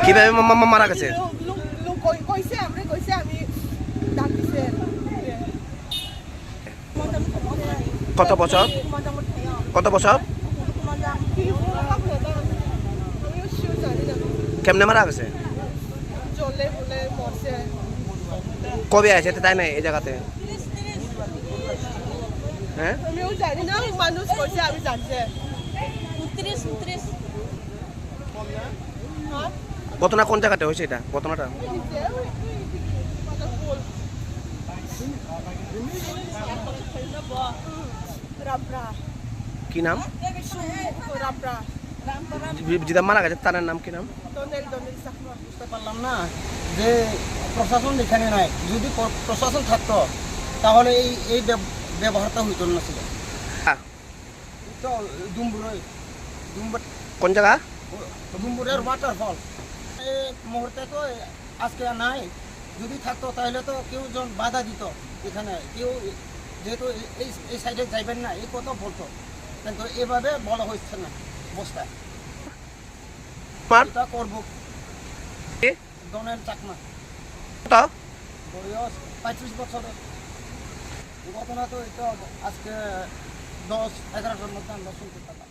কিভাবে মারা গেছে? কত বছর? কত বছর? কেমনে মারা গেছে? কবে আছে তাই না এই জায়গাতে? হ্যাঁ ঘটনা কোন জায়গাতে হয়েছে এটা ঘটনাটা? কি নাম? যেটা মারা গেছে তার নাম কি নাম? বুঝতে পারলাম না যে প্রশাসন এখানে নাই। যদি প্রশাসন থাকতো তাহলে এই ব্যবহারটা হইতো না ছিল। তো কোন জায়গা? ডুম্বুরের ওয়াটারফল এই মুহূর্তে তো আজকে নাই। যদি থাকতো তাহলে তো কেউ জন বাধা দিত এখানে, কেউ যেহেতু এই সাইডে যাইবেন না এই কথা বলতো, কিন্তু এভাবে বলা হচ্ছে না বস্তা এটা করবো। দনের চাকমা বয়স 35 বছরের। ঘটনা তো এটা আজকে 10-11টার মধ্যে আমরা শুনতে পেলাম।